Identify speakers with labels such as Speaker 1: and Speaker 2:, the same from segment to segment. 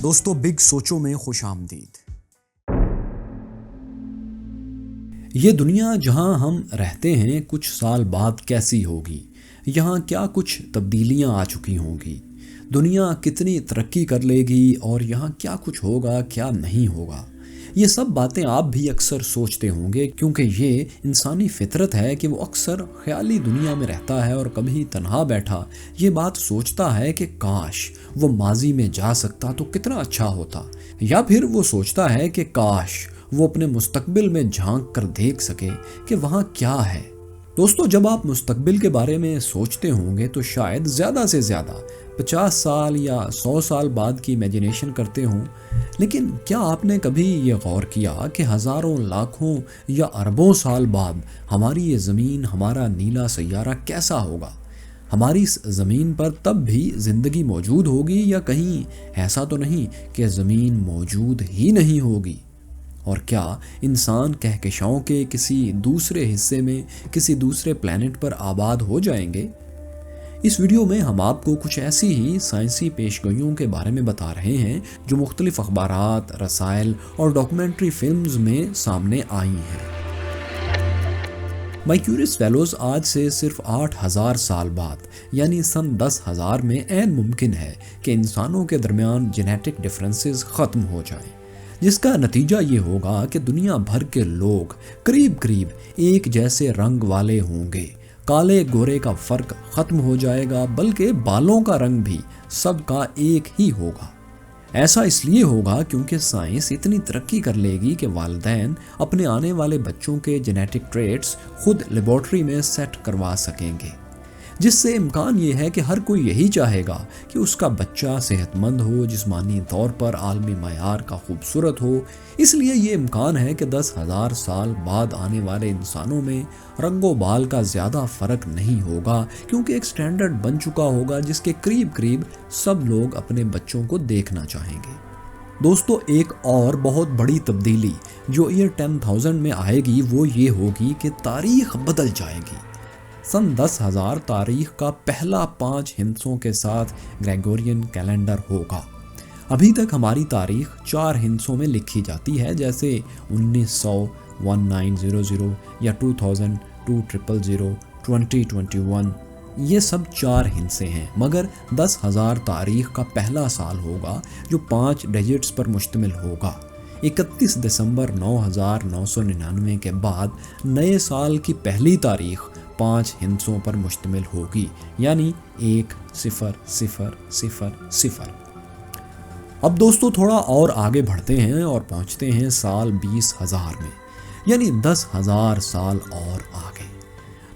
Speaker 1: دوستو بگ سوچوں میں خوش آمدید۔ یہ دنیا جہاں ہم رہتے ہیں کچھ سال بعد کیسی ہوگی، یہاں کیا کچھ تبدیلیاں آ چکی ہوں گی، دنیا کتنی ترقی کر لے گی اور یہاں کیا کچھ ہوگا کیا نہیں ہوگا، یہ سب باتیں آپ بھی اکثر سوچتے ہوں گے، کیونکہ یہ انسانی فطرت ہے کہ وہ اکثر خیالی دنیا میں رہتا ہے اور کبھی تنہا بیٹھا یہ بات سوچتا ہے کہ کاش وہ ماضی میں جا سکتا تو کتنا اچھا ہوتا، یا پھر وہ سوچتا ہے کہ کاش وہ اپنے مستقبل میں جھانک کر دیکھ سکے کہ وہاں کیا ہے۔ دوستو جب آپ مستقبل کے بارے میں سوچتے ہوں گے تو شاید زیادہ سے زیادہ 50 سال یا 100 سال بعد کی امیجنیشن کرتے ہوں، لیکن کیا آپ نے کبھی یہ غور کیا کہ ہزاروں لاکھوں یا اربوں سال بعد ہماری یہ زمین، ہمارا نیلا سیارہ کیسا ہوگا؟ ہماری اس زمین پر تب بھی زندگی موجود ہوگی یا کہیں ایسا تو نہیں کہ زمین موجود ہی نہیں ہوگی؟ اور کیا انسان کہکشاؤں کے کسی دوسرے حصے میں کسی دوسرے پلانٹ پر آباد ہو جائیں گے؟ اس ویڈیو میں ہم آپ کو کچھ ایسی ہی سائنسی پیشگوئیوں کے بارے میں بتا رہے ہیں جو مختلف اخبارات، رسائل اور ڈاکومنٹری فلمز میں سامنے آئی ہیں۔ مائیکیورس فیلوز آج سے صرف 8000 سال بعد یعنی سن 10,000 میں عین ممکن ہے کہ انسانوں کے درمیان جینیٹک ڈفرینسز ختم ہو جائیں، جس کا نتیجہ یہ ہوگا کہ دنیا بھر کے لوگ قریب ایک جیسے رنگ والے ہوں گے، کالے گورے کا فرق ختم ہو جائے گا، بلکہ بالوں کا رنگ بھی سب کا ایک ہی ہوگا۔ ایسا اس لیے ہوگا کیونکہ سائنس اتنی ترقی کر لے گی کہ والدین اپنے آنے والے بچوں کے جینیٹک ٹریٹس خود لیبارٹری میں سیٹ کروا سکیں گے، جس سے امکان یہ ہے کہ ہر کوئی یہی چاہے گا کہ اس کا بچہ صحت مند ہو، جسمانی طور پر عالمی معیار کا خوبصورت ہو۔ اس لیے یہ امکان ہے کہ 10,000 سال بعد آنے والے انسانوں میں رنگ و بال کا زیادہ فرق نہیں ہوگا، کیونکہ ایک سٹینڈرڈ بن چکا ہوگا جس کے قریب سب لوگ اپنے بچوں کو دیکھنا چاہیں گے۔ دوستو ایک اور بہت بڑی تبدیلی جو ایئر 10,000 میں آئے گی وہ یہ ہوگی کہ تاریخ بدل جائے گی۔ سن 10,000 تاریخ کا پہلا 5 ہندسوں کے ساتھ گریگورین کیلنڈر ہوگا۔ ابھی تک ہماری تاریخ 4 ہندسوں میں لکھی جاتی ہے، جیسے 1900، 1900 یا 2000، 2000، 2021، یہ سب 4 ہندسے ہیں، مگر 10,000 تاریخ کا پہلا سال ہوگا جو 5 ڈیجٹس پر مشتمل ہوگا۔ 31 دسمبر 9999 کے بعد نئے سال کی پہلی تاریخ 5 ہندسوں پر مشتمل ہوگی، یعنی 1000۔ اب دوستو تھوڑا اور آگے بڑھتے ہیں اور پہنچتے ہیں سال 20,000 میں، یعنی 10,000 سال اور آگے۔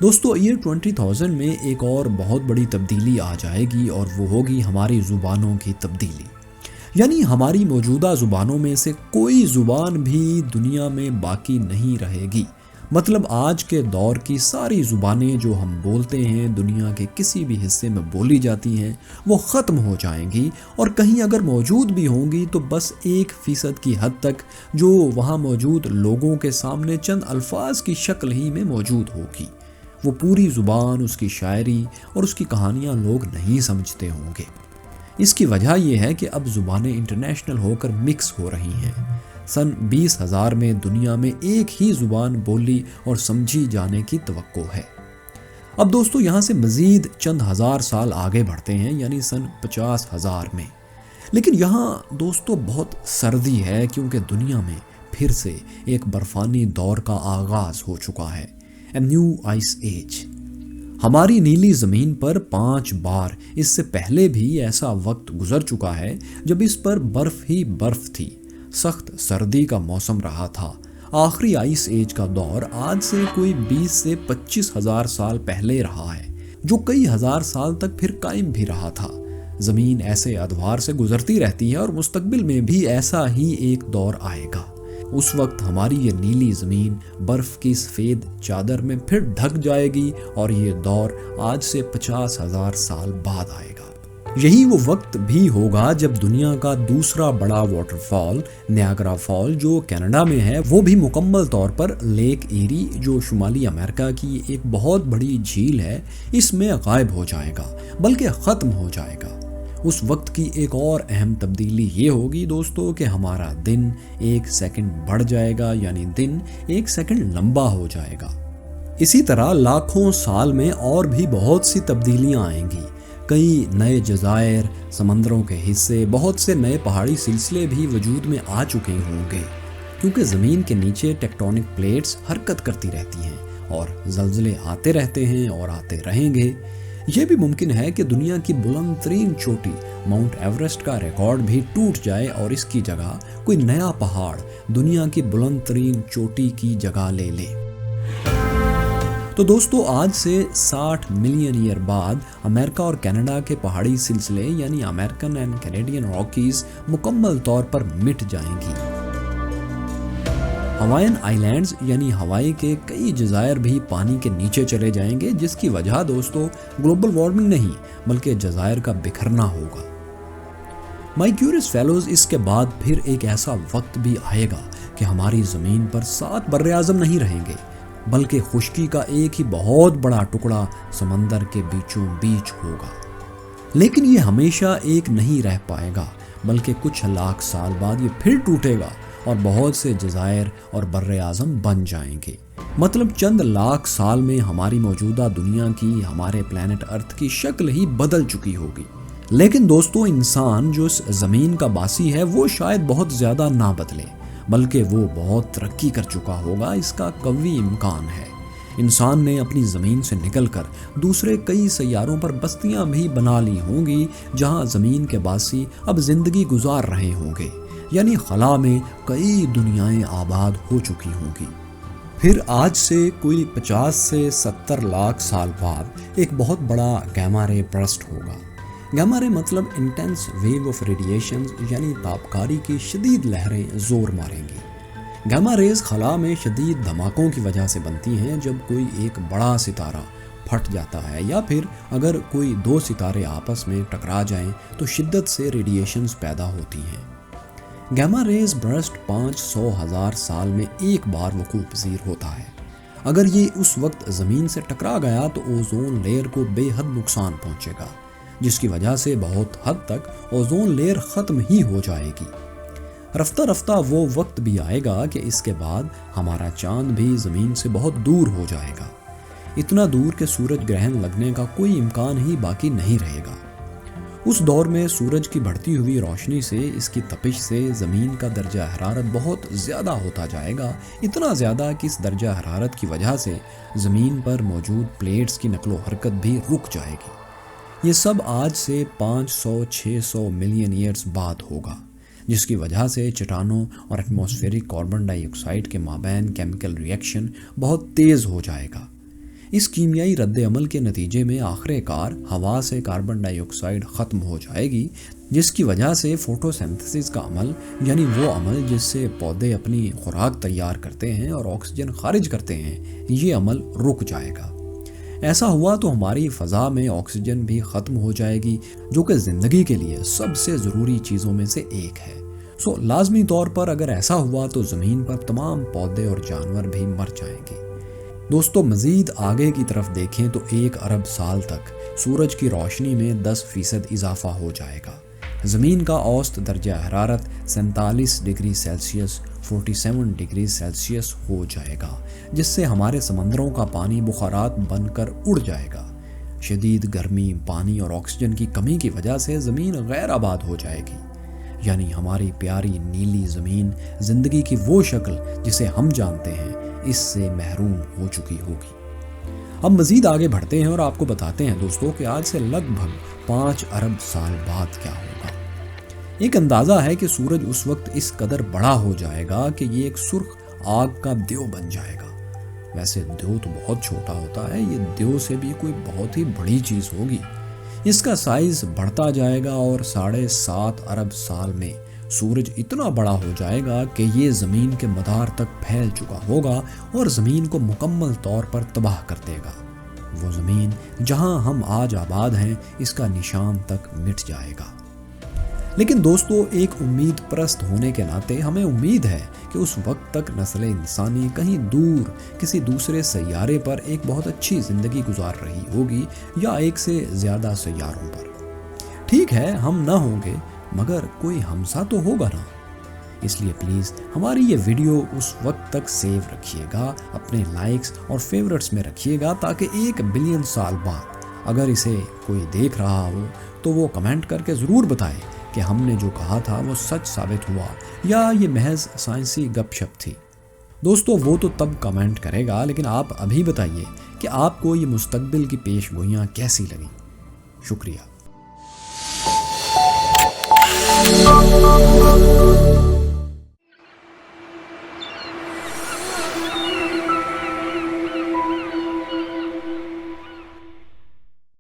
Speaker 1: دوستو ایئر 20,000 میں ایک اور بہت بڑی تبدیلی آ جائے گی اور وہ ہوگی ہماری زبانوں کی تبدیلی، یعنی ہماری موجودہ زبانوں میں سے کوئی زبان بھی دنیا میں باقی نہیں رہے گی۔ مطلب آج کے دور کی ساری زبانیں جو ہم بولتے ہیں، دنیا کے کسی بھی حصے میں بولی جاتی ہیں، وہ ختم ہو جائیں گی، اور کہیں اگر موجود بھی ہوں گی تو بس 1% کی حد تک، جو وہاں موجود لوگوں کے سامنے چند الفاظ کی شکل ہی میں موجود ہوگی۔ وہ پوری زبان، اس کی شاعری اور اس کی کہانیاں لوگ نہیں سمجھتے ہوں گے۔ اس کی وجہ یہ ہے کہ اب زبانیں انٹرنیشنل ہو کر مکس ہو رہی ہیں۔ سن 20,000 میں دنیا میں ایک ہی زبان بولی اور سمجھی جانے کی توقع ہے۔ اب دوستو یہاں سے مزید چند ہزار سال آگے بڑھتے ہیں، یعنی سن 50,000 میں، لیکن یہاں دوستو بہت سردی ہے کیونکہ دنیا میں پھر سے ایک برفانی دور کا آغاز ہو چکا ہے، اے نیو آئس ایج۔ ہماری نیلی زمین پر 5 بار اس سے پہلے بھی ایسا وقت گزر چکا ہے جب اس پر برف ہی برف تھی، سخت سردی کا موسم رہا تھا۔ آخری آئس ایج کا دور آج سے کوئی 20 سے 25,000 سال پہلے رہا ہے، جو کئی ہزار سال تک پھر قائم بھی رہا تھا۔ زمین ایسے ادوار سے گزرتی رہتی ہے اور مستقبل میں بھی ایسا ہی ایک دور آئے گا۔ اس وقت ہماری یہ نیلی زمین برف کی سفید چادر میں پھر ڈھک جائے گی اور یہ دور آج سے 50,000 سال بعد آئے گا۔ یہی وہ وقت بھی ہوگا جب دنیا کا دوسرا بڑا واٹر فال نیاگرا فال جو کینیڈا میں ہے، وہ بھی مکمل طور پر لیک ایری جو شمالی امریکہ کی ایک بہت بڑی جھیل ہے، اس میں غائب ہو جائے گا، بلکہ ختم ہو جائے گا۔ उस वक्त की एक और अहम तब्दीली ये होगी दोस्तों कि हमारा दिन 1 सेकंड बढ़ जाएगा, यानी दिन 1 सेकंड लंबा हो जाएगा। इसी तरह लाखों साल में और भी बहुत सी तब्दीलियां आएंगी। कई नए जज़ायर, समंदरों के हिस्से, बहुत से नए पहाड़ी सिलसिले भी वजूद में आ चुके होंगे, क्योंकि ज़मीन के नीचे टेक्टोनिक प्लेट्स हरकत करती रहती हैं और ज़लज़ले आते रहते हैं और आते रहेंगे। ये भी मुमकिन है कि दुनिया की बुलंद तरीन चोटी माउंट एवरेस्ट का रिकॉर्ड भी टूट जाए और इसकी जगह कोई नया पहाड़ दुनिया की बुलंद तरीन चोटी की जगह ले ले। तो दोस्तों, आज से 60 मिलियन ईयर बाद अमेरिका और कनाडा के पहाड़ी सिलसिले यानी अमेरिकन एंड कैनेडियन रॉकीज मुकम्मल तौर पर मिट जाएंगी। हवाईन आइलैंड्स यानी हवाई के कई जज़ायर भी पानी के नीचे चले जाएंगे, जिसकी वजह दोस्तों ग्लोबल वार्मिंग नहीं बल्कि जज़ायर का बिखरना होगा। माय क्यूरियस फेलोज, इसके बाद फिर एक ऐसा वक्त भी आएगा कि हमारी ज़मीन पर 7 बर्रे-आज़म नहीं रहेंगे, बल्कि खुश्की का एक ही बहुत बड़ा टुकड़ा समंदर के बीचों बीच होगा। लेकिन ये हमेशा एक नहीं रह पाएगा, बल्कि कुछ लाख साल बाद ये फिर टूटेगा और बहुत से जज़ायर और बर्रे-आज़म बन जाएंगे। मतलब चंद लाख साल में हमारी मौजूदा दुनिया की, हमारे प्लैनेट अर्थ की शक्ल ही बदल चुकी होगी। लेकिन दोस्तों, इंसान जो इस ज़मीन का बासी है वो शायद बहुत ज़्यादा ना बदले, बल्कि वो बहुत तरक्की कर चुका होगा, इसका कवी इम्कान है। इंसान ने अपनी ज़मीन से निकलकर दूसरे कई सैयारों पर बस्तियां भी बना ली होंगी, जहां ज़मीन के बासी अब जिंदगी गुजार रहे होंगे, यानी खला में कई दुनियाएं आबाद हो चुकी होंगी। फिर आज से कोई 50 से 70 लाख साल बाद एक बहुत बड़ा गैमा रे बर्स्ट होगा। गैमा रे मतलब इंटेंस वेव ऑफ रेडिएशन, यानी तापकारी की शदीद लहरें जोर मारेंगी। गैमा रेज खला में शदीद धमाकों की वजह से बनती हैं जब कोई एक बड़ा सितारा फट जाता है, या फिर अगर कोई 2 सितारे आपस में टकरा जाएं तो शिद्दत से रेडिएशंस पैदा होती हैं। गैमा रेज बर्स्ट 500,000 साल में एक बार वकूअ पज़ीर होता है। अगर ये उस वक्त ज़मीन से टकरा गया तो ओजोन लेयर को बेहद नुकसान पहुंचेगा, जिसकी वजह से बहुत हद तक ओजोन लेयर ख़त्म ही हो जाएगी। रफ्ता रफ्ता वो वक्त भी आएगा कि इसके बाद हमारा चांद भी ज़मीन से बहुत दूर हो जाएगा, इतना दूर कि सूरज ग्रहण लगने का कोई इम्कान ही बाकी नहीं रहेगा। उस दौर में सूरज की बढ़ती हुई रोशनी से, इसकी तपिश से ज़मीन का दर्जा हरारत बहुत ज़्यादा होता जाएगा, इतना ज़्यादा कि इस दर्जा हरारत की वजह से ज़मीन पर मौजूद प्लेट्स की नकलो हरकत भी रुक जाएगी। ये सब आज से 500-600 मिलियन ईयर्स बाद होगा, जिसकी वजह से चट्टानों और एटमॉस्फेरिक कार्बन डाइऑक्साइड के माबैन केमिकल रिएक्शन बहुत तेज़ हो जाएगा। इस कीमियाई रद्द-ए-अमल के नतीजे में आखिरकार हवा से कार्बन डाइऑक्साइड ख़त्म हो जाएगी, जिसकी वजह से फोटोसिंथेसिस का अमल, यानी वो अमल जिससे पौधे अपनी खुराक तैयार करते हैं और ऑक्सीजन खारिज करते हैं, ये अमल रुक जाएगा। ऐसा हुआ तो हमारी फ़ज़ा में ऑक्सीजन भी ख़त्म हो जाएगी, जो कि ज़िंदगी के लिए सबसे ज़रूरी चीज़ों में से एक है। लाजमी तौर पर अगर ऐसा हुआ तो ज़मीन पर तमाम पौधे और जानवर भी मर जाएंगे। दोस्तों, मज़ीद आगे की तरफ देखें तो 1 अरब साल तक सूरज की रोशनी में 10% इजाफा हो जाएगा। ज़मीन का औसत दर्जा हरारत 47 डिग्री सेल्सियस 47 डिग्री सेल्सियस हो जाएगा, जिससे हमारे समंदरों का पानी बुखारात बनकर उड़ जाएगा। शदीद गर्मी, पानी और ऑक्सीजन की कमी की वजह से ज़मीन गैर आबाद हो जाएगी, यानी हमारी प्यारी नीली ज़मीन ज़िंदगी की वो शक्ल जिसे हम जानते हैं, इससे महरूम हो चुकी होगी। अब मज़ीद आगे बढ़ते हैं और आपको बताते हैं दोस्तों कि आज से लगभग 5 अरब साल बाद क्या होगा। एक अंदाज़ा है कि सूरज उस वक्त इस कदर बड़ा हो जाएगा कि ये एक सुर्ख आग का द्यो बन जाएगा। वैसे द्यो तो बहुत छोटा होता है, ये द्यो से भी कोई बहुत ही बड़ी चीज़ होगी। इसका साइज़ बढ़ता जाएगा और 7.5 अरब साल में सूरज इतना बड़ा हो जाएगा कि ये ज़मीन के मदार तक फैल चुका होगा और ज़मीन को मुकम्मल तौर पर तबाह कर देगा। वो ज़मीन जहां हम आज आबाद हैं, इसका निशान तक मिट जाएगा। लेकिन दोस्तों, एक उम्मीद परस्त होने के नाते हमें उम्मीद है कि उस वक्त तक नस्ल इंसानी कहीं दूर किसी दूसरे सैयारे पर एक बहुत अच्छी ज़िंदगी गुजार रही होगी, या एक से ज़्यादा सैयारों पर। ٹھیک ہے ہم نہ ہوں گے مگر کوئی ہمسا تو ہوگا نا، اس لیے پلیز ہماری یہ ویڈیو اس وقت تک سیو رکھیے گا، اپنے لائکس اور فیورٹس میں رکھیے گا، تاکہ 1 بلین سال بعد اگر اسے کوئی دیکھ رہا ہو تو وہ کمنٹ کر کے ضرور بتائے کہ ہم نے جو کہا تھا وہ سچ ثابت ہوا یا یہ محض سائنسی گپ شپ تھی۔ دوستو وہ تو تب کمنٹ کرے گا، لیکن آپ ابھی بتائیے کہ آپ کو یہ مستقبل کی پیش گوئیاں کیسی لگیں۔ شکریہ۔